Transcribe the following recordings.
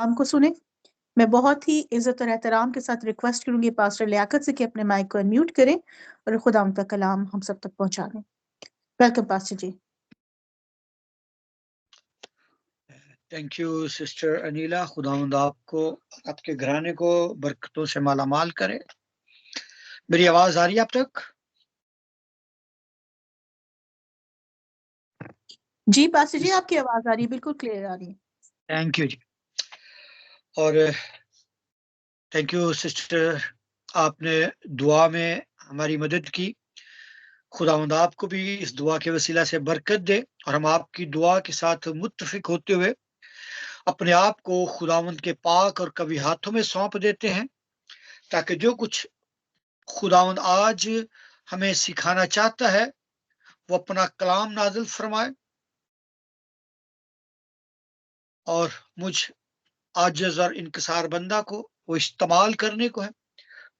को सुने। मैं बहुत ही इज्जत और एहतराम के साथ रिक्वेस्ट करूंगी पास्टर लियाकत से कि अपने माइक को अनम्यूट करें और खुदा का कलाम हम सब तक पहुंचा दें। Welcome pastor ji. Thank you sister Anila. खुदावंद आपको, आपके घराने को बरकतों से मालामाल करे। मेरी आवाज आ रही है आप तक? जी पास्टर जी, आपकी आवाज आ रही है, बिल्कुल क्लियर आ रही है। थैंक यू जी। और थैंक यू सिस्टर, आपने दुआ में हमारी मदद की। खुदावंद आपको भी इस दुआ के वसीला से बरकत दे और हम आपकी दुआ के साथ मुत्तफिक होते हुए अपने आप को खुदावंद के पाक और कभी हाथों में सौंप देते हैं, ताकि जो कुछ खुदावंद आज हमें सिखाना चाहता है वो अपना कलाम नाजिल फरमाए और मुझ आजिज़ और इनकिसार बंदा को वो इस्तेमाल करने को है।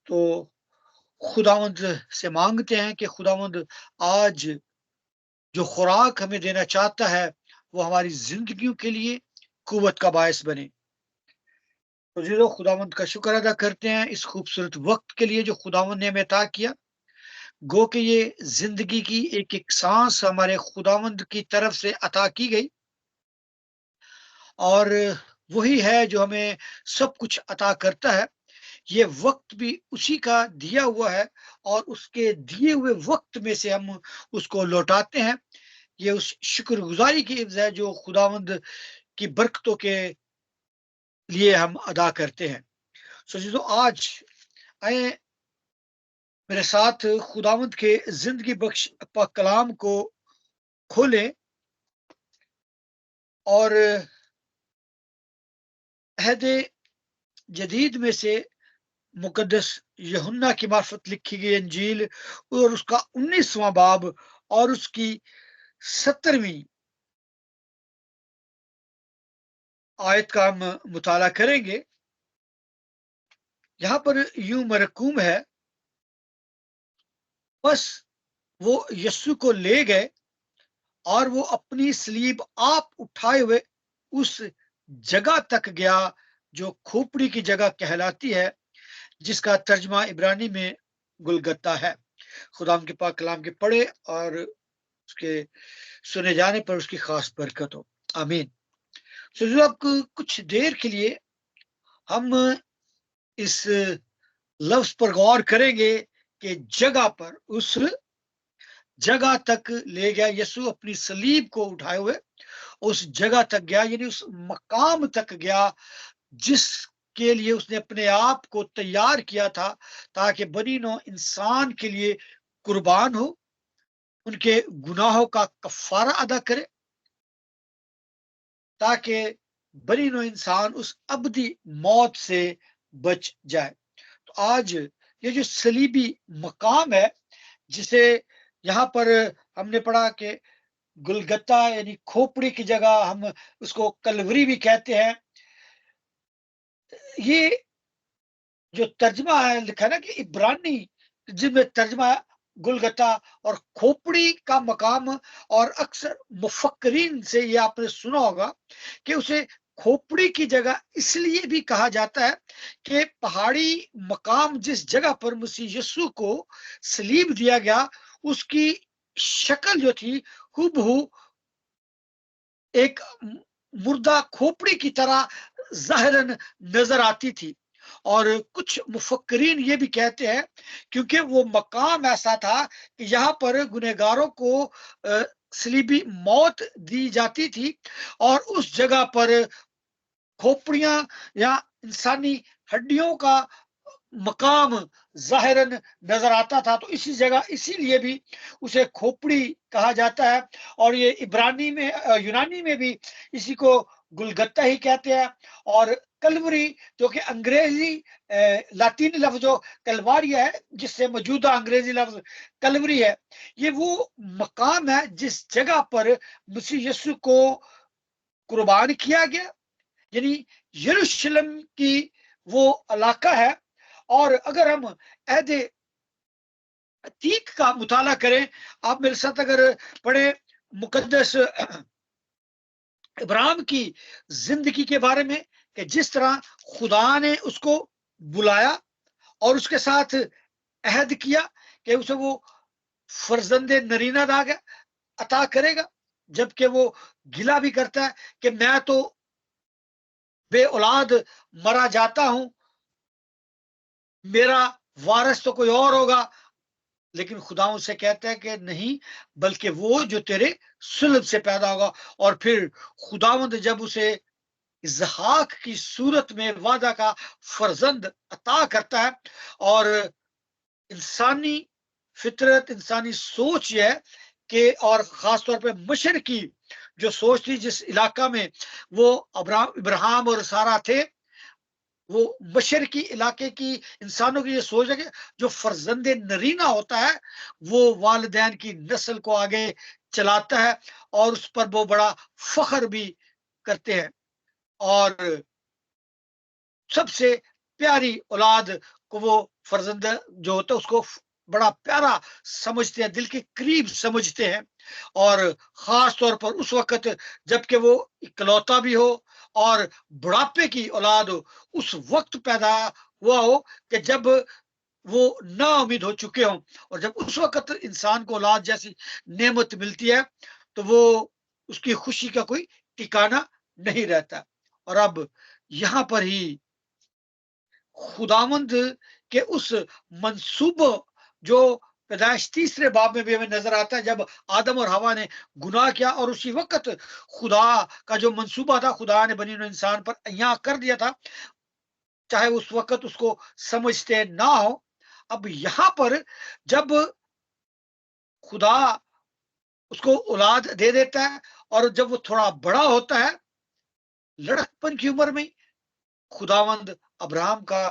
तो खुदावंद से मांगते हैं कि खुदावंद आज जो खुराक हमें देना चाहता है वो हमारी जिंदगियों के लिए कुव्वत का बायस बने। तो जीरो खुदावंद का शुक्र अदा करते हैं इस खूबसूरत वक्त के लिए जो खुदावंद ने हमें अता किया। गो कि ये जिंदगी की एक एक सांस हमारे खुदावंद की तरफ से अता की गई और वही है जो हमें सब कुछ अता करता है। ये वक्त भी उसी का दिया हुआ है और उसके दिए हुए वक्त में से हम उसको लौटाते हैं। ये उस शुक्रगुजारी की इब्ज़ है जो खुदावंद की बरकतों के लिए हम अदा करते हैं। सो जो आज आए मेरे साथ खुदावंद के जिंदगी बख्श पाक कलाम को खोलें और अहद जदीद में से मुकद्दस यूहन्ना की मार्फत लिखी गई अंजील और उसका 19वां बाब और उसकी 17वीं आयत का हम मुताला करेंगे। यहां पर यूं मरकूम है, बस वो यस्सु को ले गए और वो अपनी सलीब आप उठाए हुए उस जगह तक गया जो खोपड़ी की जगह कहलाती है, जिसका तर्जमा इब्रानी में गुलगत्ता है। खुदा के पाक कलाम के पढ़े और उसके सुने जाने पर उसकी खास बरकत हो। आमीन। तो अब कुछ देर के लिए हम इस लफ्ज पर गौर करेंगे कि जगह पर, उस जगह तक ले गया यीशु, अपनी सलीब को उठाए हुए उस जगह तक गया, यानी उस मकाम तक गया जिसके लिए उसने अपने आप को तैयार किया था ताकि बनी नौ इंसान के लिए कुर्बान हो, उनके गुनाहों का कफारा अदा करे, ताकि बनी नौ इंसान उस अबदी मौत से बच जाए। तो आज ये जो सलीबी मकाम है, जिसे यहाँ पर हमने पढ़ा कि गुलगत्ता यानी खोपड़ी की जगह, हम उसको कलवरी भी कहते हैं। ये जो तर्जमा है लिखा है ना कि इब्रानी जिसमें तर्जमा है गुलगता और खोपड़ी का मकाम, और अक्सर मुफक्करीन से ये आपने सुना होगा कि उसे खोपड़ी की जगह इसलिए भी कहा जाता है कि पहाड़ी मकाम जिस जगह पर मसीह यीशु को सलीब दिया गया, उसकी शक्ल जो थी हूबहू एक मुर्दा खोपड़ी की तरह ज़ाहिरन नजर आती थी। और कुछ मुफक्करीन ये भी कहते हैं क्योंकि वो मकाम ऐसा था कि यहाँ पर गुनहगारों को सलीबी मौत दी जाती थी और उस जगह पर खोपड़ियां या इंसानी हड्डियों का मकाम जाहिरन नजर आता था। तो इसी जगह इसीलिए भी उसे खोपड़ी कहा जाता है। और ये इब्रानी में, यूनानी में भी इसी को गुलगत्ता ही कहते हैं। और कलवरी जो कि अंग्रेजी लातीनी लफ्ज जो कलवारिया है, जिससे मौजूदा अंग्रेजी लफ्ज कलवरी है, ये वो मकाम है जिस जगह पर मसीह यीशु को कुर्बान किया गया, यानी यरूशलेम की वो इलाका है। और अगर हम अहद अतीक का मुताला करें, आप मेरे साथ अगर पढ़े मुकद्दस इब्राहिम की जिंदगी के बारे में, कि जिस तरह खुदा ने उसको बुलाया और उसके साथ अहद किया कि उसे वो फर्जंदे नरीना दाग अता करेगा, जबकि वो गिला भी करता है कि मैं तो बे औलाद मरा जाता हूं, मेरा वारिस तो कोई और होगा। लेकिन खुदा उससे कहता है कि नहीं, बल्कि वो जो तेरे सुलब से पैदा होगा। और फिर खुदावंद जब उसे इसहाक की सूरत में वादा का फर्जंद अता करता है, और इंसानी फितरत, इंसानी सोच ये है कि, और खास तौर पे मशरकी जो सोच थी, जिस इलाका में वो इब्राहिम और सारा थे, वो मशरकी इलाके की इंसानों की ये सोच है कि जो फर्जंदे नरीना होता है वो वालिदैन की नस्ल को आगे चलाता है, और उस पर वो बड़ा फख्र भी करते हैं, और सबसे प्यारी औलाद को वो फर्जंद जो होता है उसको बड़ा प्यारा समझते हैं, दिल के करीब समझते हैं। और खास तौर पर उस वक्त जबकि वो इकलौता भी हो और बुढ़ापे की औलाद हो, उस वक्त पैदा हुआ हो कि जब वो ना उम्मीद हो चुके हों, और जब उस वक्त इंसान को औलाद जैसी नेमत मिलती है तो वो उसकी खुशी का कोई ठिकाना नहीं रहता। और अब यहां पर ही खुदावंद के उस मंसूबों जो पैदाइश तीसरे बाब में भी हमें नजर आता है, जब आदम और हवा ने गुनाह किया, और उसी वक्त खुदा का जो मंसूबा था खुदा ने बनी इंसान पर यहाँ कर दिया था, चाहे उस वक्त उसको समझते ना हो। अब यहां पर जब खुदा उसको औलाद दे देता है, और जब वो थोड़ा बड़ा होता है, लड़कपन की उम्र में, खुदावंद अब्राहम का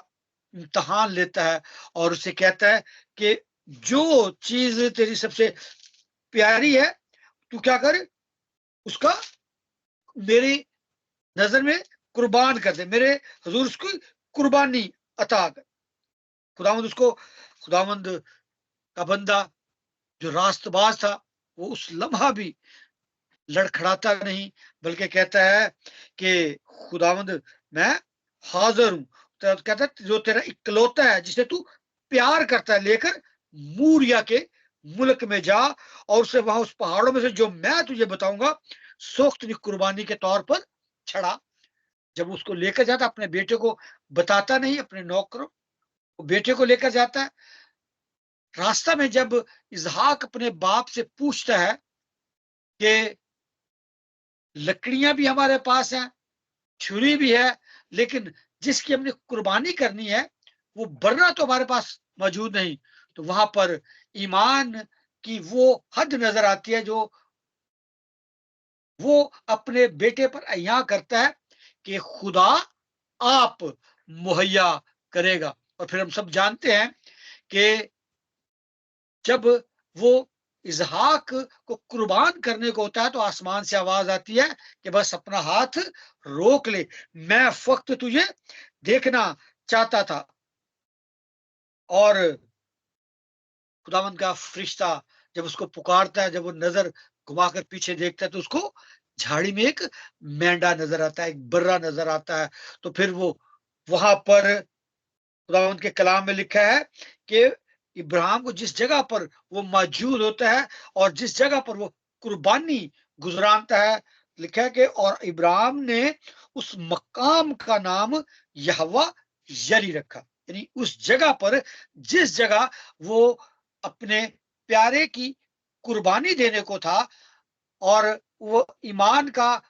इम्तहान लेता है और उसे कहता है कि जो चीज तेरी सबसे प्यारी है, तू क्या कर, उसका मेरी नजर में कुर्बान कर दे, मेरे हजूर उसकी कुर्बानी अता कर। खुदावंद उसको, खुदावंद का बंदा जो रास्तबाज था, वो उस लम्हा भी लड़खड़ाता नहीं, बल्कि कहता है कि खुदावंद मैं हाजिर हूं। तो कहता है जो तेरा इकलौता है जिसे तू प्यार करता है, लेकर मूरिया के मुल्क में जा, और उसे वहां उस पहाड़ों में से जो मैं तुझे बताऊंगा सोख्त कुर्बानी के तौर पर छड़ा। जब उसको लेकर जाता, अपने बेटे को बताता नहीं, अपने नौकरों, वो बेटे को लेकर जाता है। रास्ता में जब इसहाक अपने बाप से पूछता है कि लकड़ियां भी हमारे पास हैं, छुरी भी है, लेकिन जिसकी हमने कुर्बानी करनी है वो बर्रा तो हमारे पास मौजूद नहीं, तो वहां पर ईमान की वो हद नजर आती है जो वो अपने बेटे पर अय्या करता है कि खुदा आप मुहैया करेगा। और फिर हम सब जानते हैं कि जब वो इसहाक को कुर्बान करने को होता है तो आसमान से आवाज आती है कि बस अपना हाथ रोक ले, मैं फक्त तुझे देखना चाहता था। और खुदावंद का फरिश्ता जब उसको पुकारता है, जब वो नजर घुमाकर पीछे देखता है तो उसको झाड़ी में एक मेंढा नजर आता है, एक बर्रा नजर आता है। तो फिर वो वहां पर खुदावंद के कलाम में लिखा है कि इब्राहिम को जिस जगह पर वो मौजूद होता है और जिस जगह पर वो कुर्बानी गुजरानता है, लिखा है कि और इब्राहिम ने उस मकाम का नाम यहवा यरी रखा। यानी उस जगह पर, जिस जगह वो अपने प्यारे की कुर्बानी देने को था, और वो ईमान का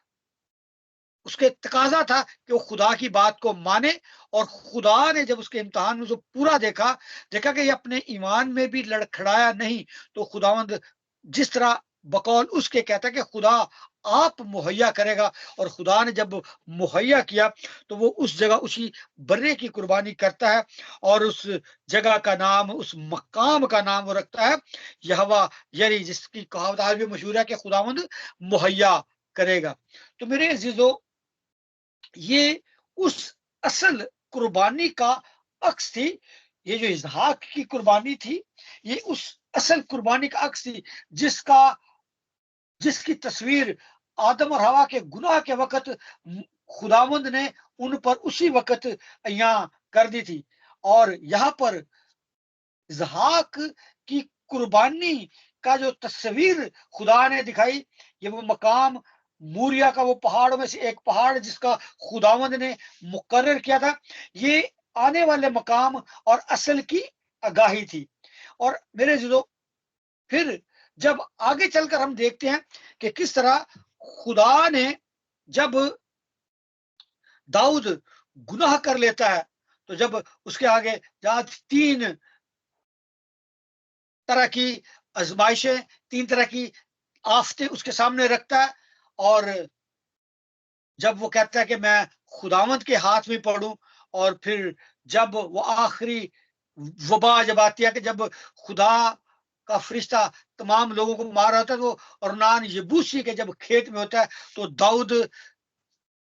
उसके तकाजा था कि वो खुदा की बात को माने। और खुदा ने जब उसके इम्तिहान में उसको पूरा देखा, देखा कि ये अपने ईमान में भी लड़खड़ाया नहीं, तो खुदावंद जिस तरह बकौल उसके कहता है कि खुदा आप मुहैया करेगा, और खुदा ने जब मुहैया किया तो वो उस जगह उसी बर्रे की कुर्बानी करता है, और उस जगह का नाम, उस मकाम का नाम वो रखता है यहवा यरी, जिसकी कहावत आज भी मशहूर है कि खुदावंद मुहैया करेगा। तो मेरे अजीजों, ये उस असल कुर्बानी का अक्स थी। ये जो इसहाक की कुर्बानी थी, ये उस असल कुर्बानी का अक्स थी जिसकी तस्वीर आदम और हवा के गुनाह के वक्त खुदावंद ने उन पर उसी वक्त यहाँ कर दी थी। और यहाँ पर इसहाक की कुर्बानी का जो तस्वीर खुदा ने दिखाई, ये वो मकाम मूरिया का वो पहाड़ों में से एक पहाड़ जिसका खुदावंद ने मुकर्रर किया था, ये आने वाले मकाम और असल की आगाही थी। और मेरे जो फिर जब आगे चलकर हम देखते हैं कि किस तरह खुदा ने जब दाऊद गुनाह कर लेता है, तो जब उसके आगे जहां 3 तरह की आजमाइशें, 3 तरह की आफतें उसके सामने रखता है, और जब वो कहता है कि मैं खुदावंद के हाथ में पड़ूं, और फिर जब वो आखिरी वबा जब आती है कि जब खुदा का फरिश्ता तमाम लोगों को मार रहा होता है, तो अर्नान यबूसी के जब खेत में होता है, तो दाऊद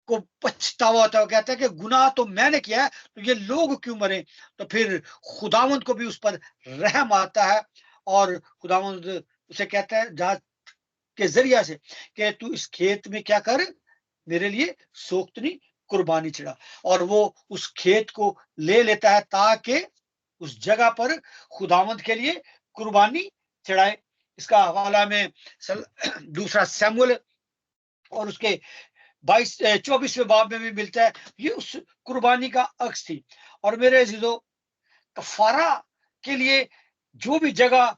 को पछतावा होता है। वो कहता है कि गुनाह तो मैंने किया है, तो ये लोग क्यों मरे। तो फिर खुदावंद को भी उस पर रहम आता है, और खुदावंद उसे कहता है जहां के जरिया से कि तू इस खेत में क्या कर, मेरे लिए सोख्तनी कुर्बानी चढ़ा। और वो उस खेत को ले लेता है ताकि उस जगह पर खुदावंद के लिए कुर्बानी चढ़ाए। इसका हवाला में दूसरा सैमुअल और उसके 24वें बाब में भी मिलता है। ये उस कुर्बानी का अक्स थी। और मेरे अजीजों, कफारा के लिए जो भी जगह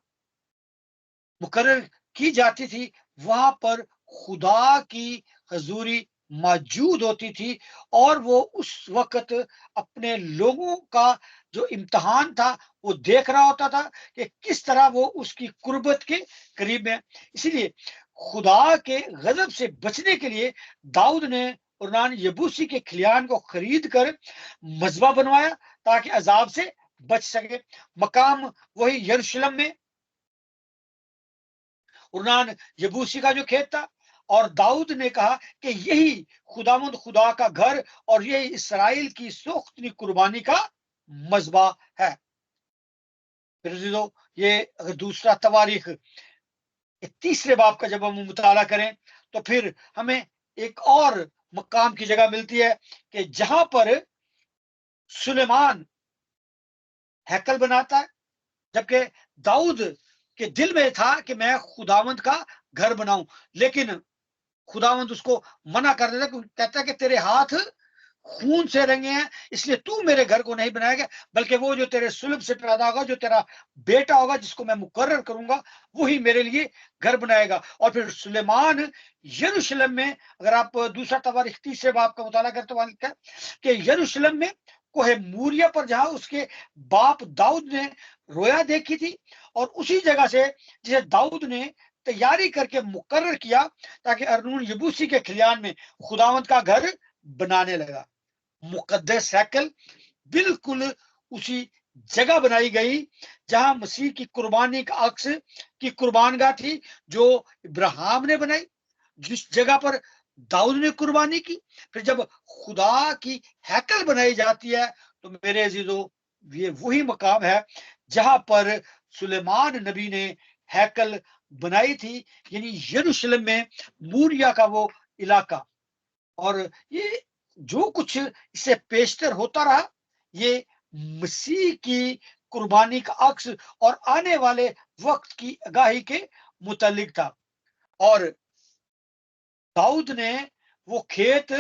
मुकर्रर की जाती थी, वहां पर खुदा की हजूरी मौजूद होती थी, और वो उस वक्त अपने लोगों का जो इम्तिहान था वो देख रहा होता था कि किस तरह वो उसकी कुर्बत के करीब है। इसीलिए खुदा के गजब से बचने के लिए दाऊद ने उर्नान यबूसी के खलियान को खरीद कर मजबा बनवाया ताकि अजाब से बच सके। मकाम वही यरूशलेम में उर्नान यबूसी का जो खेत था, और दाऊद ने कहा कि यही खुदावंद खुदा का घर और यही इसराइल की सोख्तनी कुर्बानी का मजबा है। फिर ये अगर दूसरा तवारीख 3 बाब का जब हम मुताला करें, तो फिर हमें एक और मकाम की जगह मिलती है कि जहां पर सुलेमान हैकल बनाता है, जबकि दाऊद के दिल में था कि मैं खुदावंद का घर बनाऊं, लेकिन खुदावंद उसको मना कर देता, कहता है कि तेरे हाथ खून से रंगे हैं, इसलिए तू मेरे घर को नहीं बनाएगा, बल्कि वो जो तेरे सुलभ से पैदा होगा, जो तेरा बेटा होगा, जिसको मैं मुकर्रर करूंगा, वही मेरे लिए घर बनाएगा। और फिर सुलेमान यरूशलेम में, अगर आप दूसरा तवारीख 3 बाब का मुताला करते वहां लिखा है कि यरूशलेम में कोहे मूरिया पर जहां उसके बाप दाऊद ने रोया देखी थी, और उसी जगह से जिसे दाऊद ने तैयारी करके मुकर्रर किया ताकि अर्नून यबूसी के खलियान में खुदावंद का घर बनाने लगा। मुकद्दस हैकल बिल्कुल उसी जगह बनाई गई जहां मसीह की कुर्बानी का अक्स की कुर्बानगाह थी, जो इब्राहिम ने बनाई, जिस जगह पर दाऊद ने कुर्बानी की। फिर जब खुदा की हैकल बनाई जाती है, तो मेरे अजीजों, ये वही मकाम है जहां पर सुलेमान नबी ने हैकल बनाई थी, यानी यरूशलेम में मूरिया का वो इलाका। और ये जो कुछ इससे पेशतर होता रहा, ये मसीह की कुर्बानी का अक्स और आने वाले वक्त की आगाही के मुतालिक था। और दाऊद ने वो खेत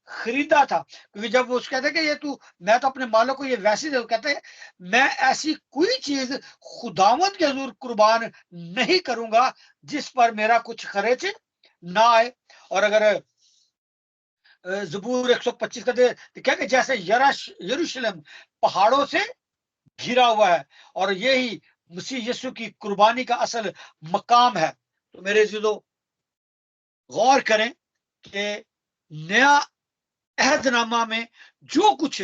खरीदा था, क्योंकि जब वो कहते हैं कि ये तू, मैं तो अपने मालिक को ये वैसे दे, कहते हैं मैं ऐसी कोई चीज खुदावंद के हजूर कुर्बान नहीं करूंगा जिस पर मेरा कुछ खर्च ना आए। और अगर जबूर 125 का देखा कि जैसे यरूशलेम पहाड़ों से घिरा हुआ है, और यही मसीह यीशु की कुर्बानी का असल मकाम है। तो मेरे जीजो, गौर करें कि नया अहदनामा में जो कुछ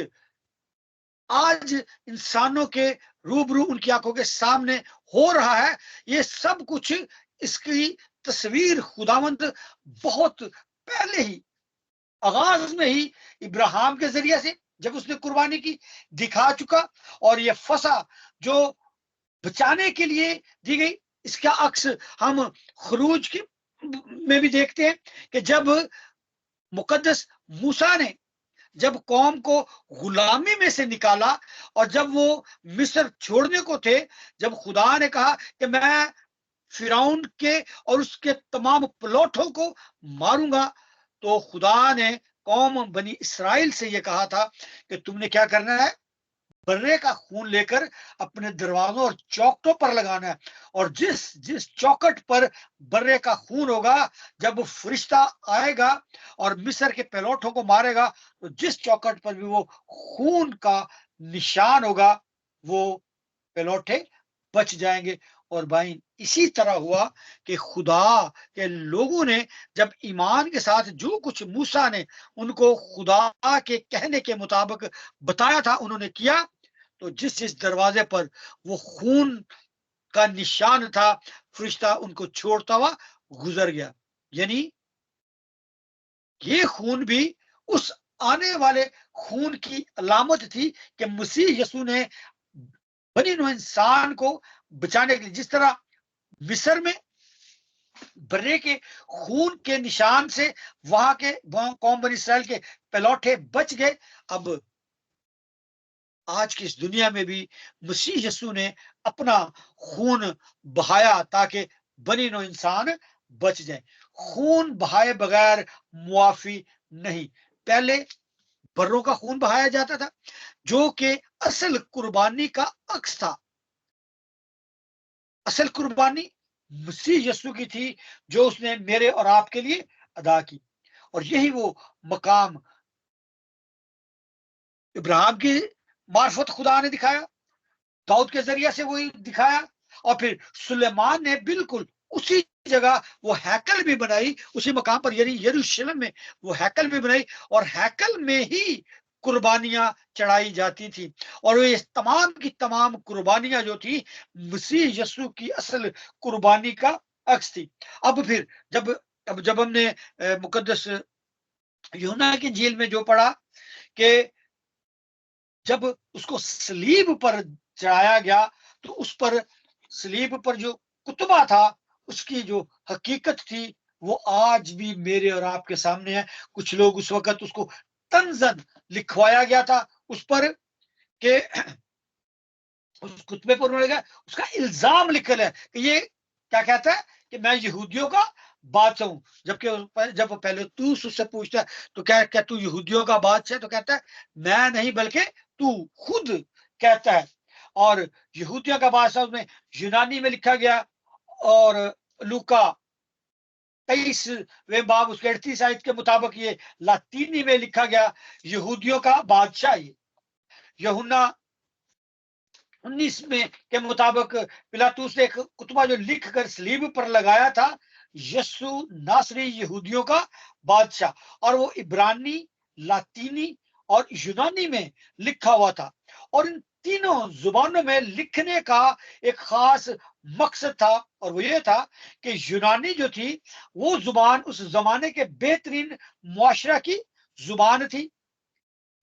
आज इंसानों के रूबरू उनकी आंखों के सामने हो रहा है, ये सब कुछ इसकी तस्वीर खुदावंद बहुत पहले ही, आगाज में ही, इब्राहिम के जरिए से जब उसने कुर्बानी की दिखा चुका। और ये फसा जो बचाने के लिए दी गई, इसका अक्स हम खरूज की में भी देखते हैं कि जब मुकद्दस मूसा ने जब कौम को गुलामी में से निकाला और जब वो मिस्र छोड़ने को थे, जब खुदा ने कहा कि मैं फिरौन के और उसके तमाम प्लॉटों को मारूंगा, तो खुदा ने कौम बनी इस्राएल से ये कहा था कि तुमने क्या करना है, बर्रे का खून लेकर अपने दरवाजों और चौखटों पर लगाना है। और जिस जिस चौखट पर बर्रे का खून होगा, जब वो फरिश्ता आएगा और मिस्र के पेलोठों को मारेगा, तो जिस चौखट पर भी वो खून का निशान होगा, वो पेलोठे बच जाएंगे। और भाई इसी तरह हुआ कि खुदा के लोगों ने जब ईमान के साथ जो कुछ मूसा ने उनको खुदा के कहने के मुताबिक बताया था उन्होंने किया, तो जिस जिस दरवाजे पर वो खून का निशान था, फरिश्ता उनको छोड़ता हुआ गुजर गया। यानी ये खून भी उस आने वाले खून की अलामत थी कि मसीह यीशु ने बनी नूह इंसान को बचाने के लिए, जिस तरह मिस्र में बर्रे के खून के निशान से वहां के कौम बनी इसराइल के पलौठे बच गए, अब आज की इस दुनिया में भी मसीह यीशु ने अपना खून बहाया ताकि बनी नो इंसान बच जाए। खून बहाए बगैर मुआफी नहीं। पहले बर्रों का खून बहाया जाता था जो कि असल कुर्बानी का अक्स था। असल कुर्बानी मसीह यीशु की थी जो उसने मेरे और आपके लिए अदा की। और यही वो मकाम इब्राहिम की मार्फत खुदा ने दिखाया, दाऊद के जरिए से वही दिखाया। और फिर सुलेमान ने बिल्कुल उसी जगह वो हैकल भी बनाई, उसी मकाम पर यानी यरूशलेम में वो हैकल भी बनाई, और हैकल में ही कुर्बानियां चढ़ाई जाती थी। और ये तमाम की तमाम कुर्बानियां जो थी मसीह यीशु की असल कुर्बानी का अक्स थी। अब फिर जब हमने मुकद्दस यूहन्ना की इंजील में जो पढ़ा कि जब उसको सलीब पर चढ़ाया गया, तो उस पर सलीब पर जो कुतबा था, उसकी जो हकीकत थी, वो आज भी मेरे और आपके सामने है। कुछ लोग उस वक्त उसको तंजन लिखवाया गया था उस पर कि उस कुतबे पर उन्होंने कहा, उसका इल्जाम लिखल है कि ये क्या कहता है कि मैं यहूदियों का बादशाह हूं। जबकि जब पहले तू उससे पूछता है तो क्या तू यहूदियों का बादशाह है, तो कहता है मैं नहीं बल्कि तू खुद कहता है। और यहूदियों का बादशाह उसमें यूनानी में लिखा गया, और लूका 23वें बाब उसके 38 आयत के मुताबिक ये लातीनी में लिखा गया, यहूदियों का बादशाह। ये यूहन्ना 19 में के मुताबिक पिलातूस ने एक कुतबा जो लिख कर सलीब पर लगाया था, यस्सु नासरी यहूदियों का बादशाह। और वो इब्रानी, लातीनी और यूनानी में लिखा हुआ था। और इन तीनों जुबानों में लिखने का एक खास मकसद था, और वो ये था कि यूनानी जो थी वो जुबान उस जमाने के बेहतरीन मुआशरा की जुबान थी,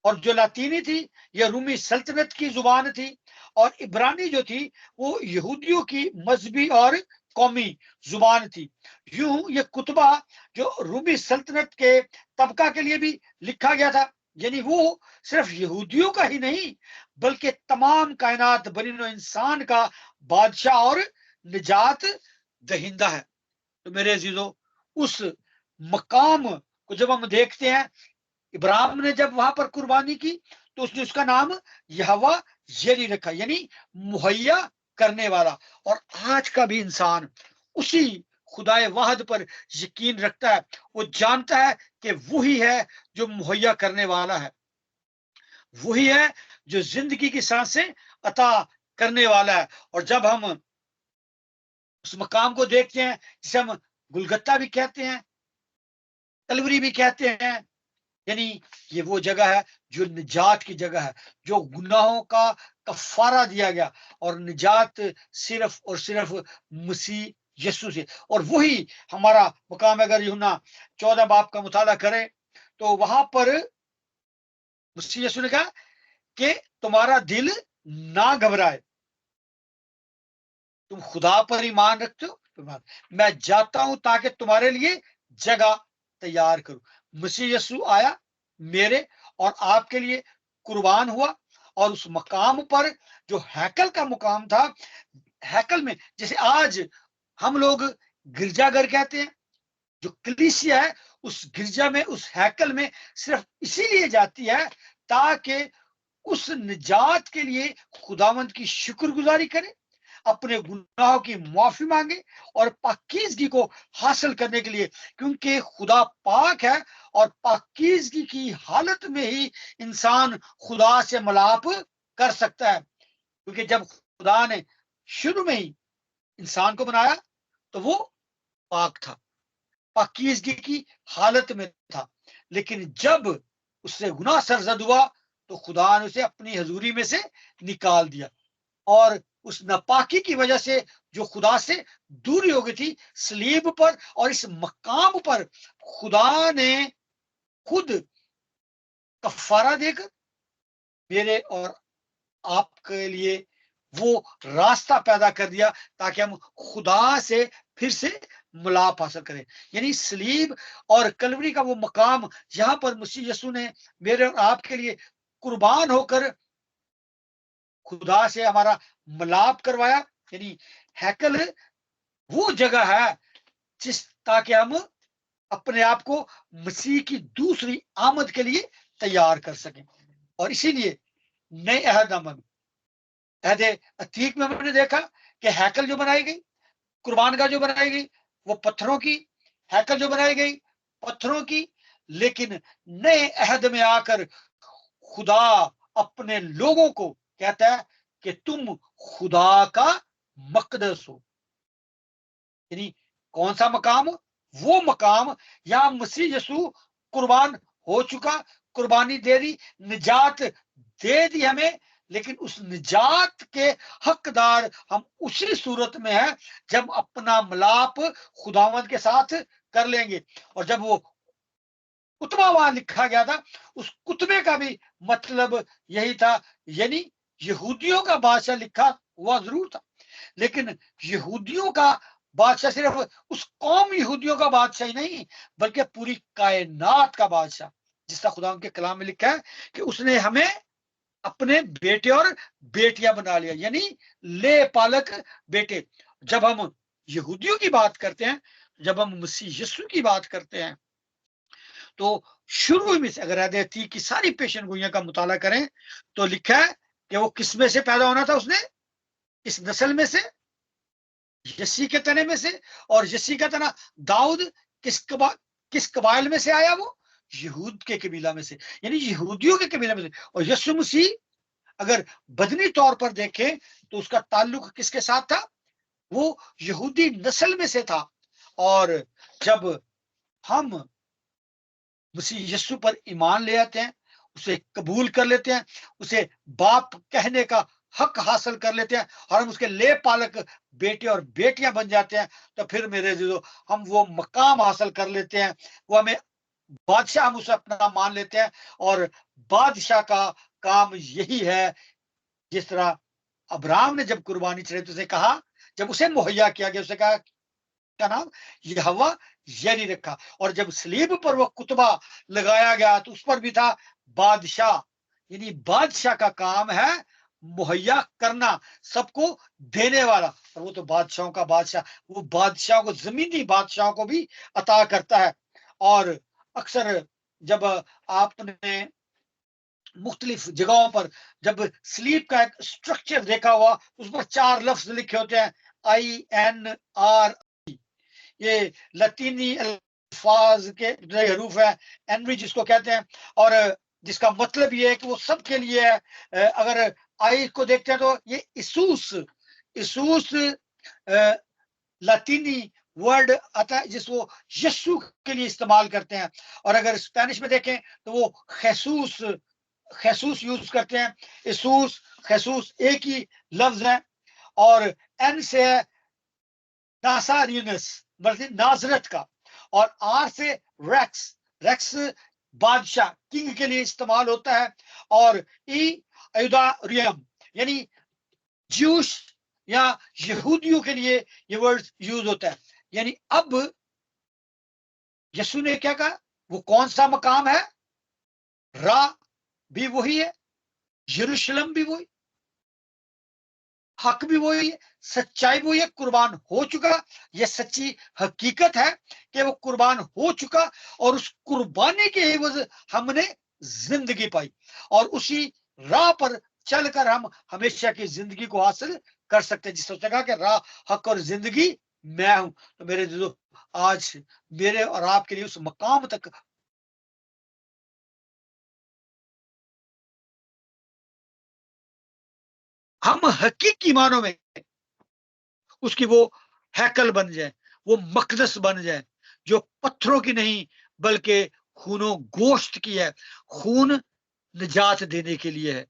और जो लातीनी थी यह रूमी सल्तनत की जुबान थी, और इब्रानी जो थी वो यहूदियों की मजहबी और कौमी जुबान थी। यूं ये कुतबा जो रूमी सल्तनत के तबका के लिए भी लिखा गया था, यानी वो सिर्फ यहूदियों का ही नहीं बल्कि तमाम कायनात बनी नो इंसान का बादशाह और निजात दहिंदा है। तो मेरे अजीजों, उस मकाम को जब हम देखते हैं, इब्राहिम ने जब वहां पर कुर्बानी की तो उसने उसका नाम यहोवा यरी रखा, यानी मुहैया करने वाला। और आज का भी इंसान उसी खुदाए वाहद पर यकीन रखता है। वो जानता है कि वही है जो मुहैया करने वाला है, वही है जो जिंदगी की सांसें अता करने वाला है। और जब हम उस मकाम को देखते हैं जिसे हम गुलगत्ता भी कहते हैं, कलवरी भी कहते हैं, यानी ये वो जगह है जो निजात की जगह है, जो गुनाहों का कफारा दिया गया, और निजात सिर्फ और सिर्फ मसीह यीशु से। और वही हमारा मुकाम है। अगर यूहन्ना 14 बाब का मुताला करें तो वहां पर मसीह यीशु ने कहा कि तुम्हारा दिल ना घबराए, तुम खुदा पर ईमान रखते हो, मैं जाता हूं ताकि तुम्हारे लिए जगह तैयार करूं। मसीह यीशु आया, मेरे और आपके लिए कुर्बान हुआ। और उस मकाम पर जो हैकल का मुकाम था, हैकल में जैसे आज हम लोग गिरजाघर कहते हैं, जो कलीसिया है उस गिरजा में, उस हैकल में सिर्फ इसीलिए जाती है ताकि उस निजात के लिए खुदावंद की शुक्रगुजारी करें, अपने गुनाहों की माफी मांगे और पाकीज़गी को हासिल करने के लिए, क्योंकि खुदा पाक है और पाकीज़गी की हालत में ही इंसान खुदा से मिलाप कर सकता है। क्योंकि जब खुदा ने शुरू में ही इंसान को बनाया तो वो पाक था, पाकीज़गी की हालत में था। लेकिन जब उससे गुनाह सरजद हुआ तो खुदा ने उसे अपनी हजूरी में से निकाल दिया, और उस नापाकी की वजह से जो खुदा से दूरी हो गई थी, सलीब पर और इस मकाम पर खुदा ने खुद कफारा देकर मेरे और आपके लिए वो रास्ता पैदा कर दिया ताकि हम खुदा से फिर से मिलाप हासिल करें। यानी सलीब और कलवरी का वो मकाम, यहां पर मसीह यीशु ने मेरे और आपके लिए कुर्बान होकर खुदा से हमारा मिलाप करवाया। यानी हैकल वो जगह है जिस ताकि हम अपने आप को मसीह की दूसरी आमद के लिए तैयार कर सकें। और इसीलिए नए अहदनामे में, अहदे अतीक में हमने देखा कि हैकल जो बनाई गई, कुर्बान गाह जो बनाई गई, वो पत्थरों की, हैकल जो बनाई गई पत्थरों की। लेकिन नए अहद में आकर खुदा अपने लोगों को कहता है कि तुम खुदा का मकदस हो। यानी कौन सा मकाम? वो मकाम यहां मसीह यीशु कुर्बान हो चुका, कुर्बानी दे दी, निजात दे दी हमें। लेकिन उस निजात के हकदार हम उसी सूरत में है जब अपना मिलाप खुदावंद के साथ कर लेंगे। और जब वो कुतबा वहां लिखा गया था, उस कुतबे का भी मतलब यही था, यानी यहूदियों का बादशाह लिखा हुआ जरूर था, लेकिन यहूदियों का बादशाह सिर्फ उस कौम यहूदियों का बादशाह ही नहीं, बल्कि पूरी कायनात का बादशाह, जिसका खुदा के कलाम में लिखा है कि उसने हमें अपने बेटे और बेटियां बना लिया, यानी ले पालक बेटे। जब हम यहूदियों की बात करते हैं, जब हम मसीह यीशु की बात करते हैं, तो शुरू में से अगर अहद की सारी पेशन गोइयां का मुताला करें तो लिखा है कि वो किस में से पैदा होना था, उसने इस नस्ल में से, यसी के तने में से। और यसी का तना दाऊद किस कबाइल में से आया? वो यहूद के कबीला में से, यानी यहूदियों के कबीला में से। और यीशु मसीह अगर बदनी तौर पर देखें तो उसका ताल्लुक किसके साथ था? वो यहूदी नस्ल में से था। और जब हम मसीह यीशु पर ईमान ले आते हैं, उसे कबूल कर लेते हैं, उसे बाप कहने का हक हासिल कर लेते हैं और हम उसके ले पालक बेटे और बेटियां बन जाते हैं, तो फिर मेरे अजीजों हम वो मकाम हासिल कर लेते हैं। वो हमें बादशाह, हम उसे अपना मान लेते हैं। और बादशाह का काम यही है, जिस तरह अब्राहम ने जब कुर्बानी चढ़ाई तो उसे कहा, जब उसे मुहैया किया गया, उसे कहा का नाम यहोवा यानी रखा। और जब सलीब पर वो कुतबा लगाया गया तो उस पर भी था बादशाह, यानी बादशाह का काम है मुहैया करना, सबको देने वाला। और वो तो बादशाहों का बादशाह, वो बादशाह को, जमीनी बादशाह को भी अता करता है। और अक्सर जब आपने मुख्तलिफ जगहों पर जब स्लीप का एक स्ट्रक्चर देखा हुआ, उस पर 4 लफ्ज लिखे होते हैं, INR, ये लतीनी अल्फाज के जो हरूफ है, एनवी जिसको कहते हैं, और जिसका मतलब ये है कि वो सबके लिए है। अगर आई को देखते हैं तो ये इसूस, इसूस लतीनी वर्ड आता है जिसको यीशु के लिए इस्तेमाल करते हैं। और अगर स्पेनिश में देखें तो वो खैसूस, खैसूस यूज करते हैं। इसूस, खैसूस एक ही लफ्ज है। और एन से है नासारियनस, बल्कि नाजरत का। और आर से रेक्स, रेक्स बादशाह, किंग के लिए इस्तेमाल होता है। और ई अयुदारियम, यानी ज्यूश या यहूदियों के लिए ये वर्ड यूज होता है। यानी अब यीशु ने क्या कहा? वो कौन सा मकाम है? राह भी वही है, यरूशलेम भी वही, हक भी वही है, सच्चाई भी वही है, कुर्बान हो चुका। यह सच्ची हकीकत है कि वो कुर्बान हो चुका, और उस कुर्बानी के एवज हमने जिंदगी पाई, और उसी राह पर चलकर हम हमेशा की जिंदगी को हासिल कर सकते हैं। जिसने कहा कि राह, हक और जिंदगी मैं हूं। तो मेरे जो आज मेरे और आपके लिए उस मकाम तक हम हकीकी मानों में उसकी वो हैकल बन जाए, वो मकदस बन जाए, जो पत्थरों की नहीं बल्कि खूनो गोश्त की है। खून निजात देने के लिए है,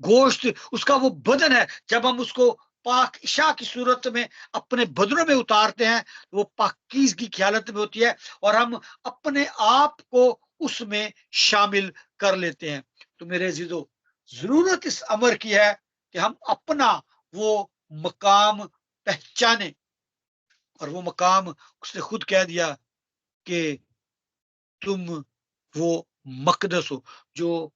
गोश्त उसका वो बदन है। जब हम उसको पाक इशा की सूरत में अपने बदनों में उतारते हैं, वो पाकीज़गी की हालत में होती है, और हम अपने आप को उसमें शामिल कर लेते हैं। तो मेरे अजीजों, जरूरत इस अमर की है कि हम अपना वो मकाम पहचाने, और वो मकाम उसने खुद कह दिया कि तुम वो मकदस हो, जो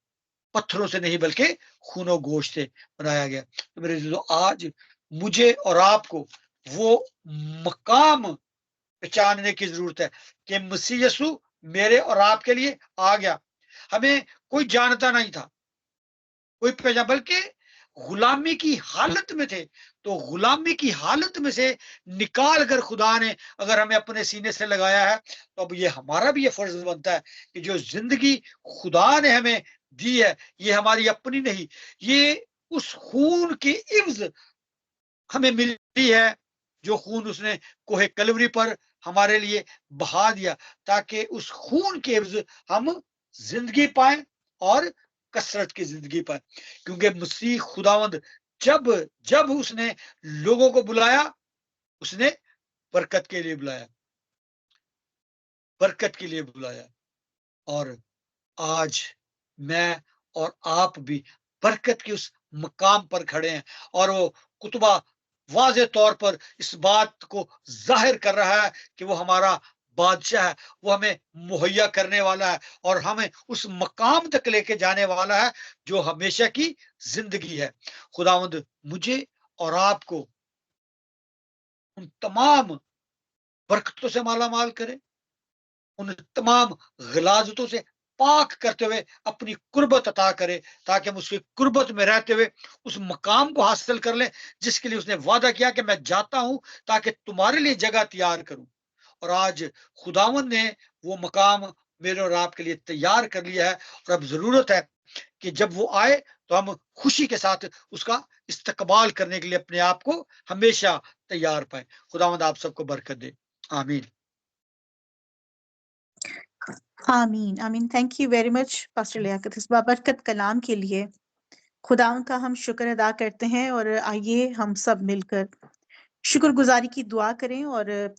पत्थरों से नहीं बल्कि खूनो गोश्त से बनाया गया। तो मेरे अजीजों, आज मुझे और आपको वो मकाम पहचानने की जरूरत है कि मसीह यीशु मेरे और आपके लिए आ गया। हमें कोई जानता नहीं था, कोई पहचान, बल्कि गुलामी की हालत में थे। तो गुलामी की हालत में से निकाल कर खुदा ने अगर हमें अपने सीने से लगाया है, तो अब ये हमारा भी ये फर्ज बनता है कि जो जिंदगी खुदा ने हमें दी है, ये हमारी अपनी नहीं, ये उस खून की इव्ज हमें मिली है, जो खून उसने कोहे कलवरी पर हमारे लिए बहा दिया, ताकि उस खून के एवज हम जिंदगी पाए, और कसरत की जिंदगी पाए। क्योंकि मसीह खुदावंद जब जब उसने लोगों को बुलाया, उसने बरकत के लिए बुलाया, बरकत के लिए बुलाया। और आज मैं और आप भी बरकत के उस मकाम पर खड़े हैं, और वो कुतबा वाज़े तौर पर इस बात को जाहिर कर रहा है कि वो हमारा बादशाह है, वो हमें मुहैया करने वाला है, और हमें उस मकाम तक लेके जाने वाला है जो हमेशा की जिंदगी है। खुदावंद मुझे और आपको उन तमाम बरकतों से माला माल करे, उन तमाम गलाजतों से पाक करते हुए अपनी कुर्बत अता करे, ताकि हम उसकी कुर्बत में रहते हुए उस मकाम को हासिल कर लें जिसके लिए उसने वादा किया कि मैं जाता हूं ताकि तुम्हारे लिए जगह तैयार करूं। और आज खुदावन ने वो मकाम मेरे और आपके लिए तैयार कर लिया है, और अब जरूरत है कि जब वो आए तो हम खुशी के साथ उसका इस्तकबाल करने के लिए अपने आप को हमेशा तैयार पाए। खुदावंद आप सबको बरकत दे। आमीन। आमीन आमीन। Thank you very much pastor Liaquat इस बाबरकत कलाम के लिए। खुदावन का हम शुक्र अदा करते हैं, और आइए हम सब मिलकर शुक्रगुजारी की दुआ करें और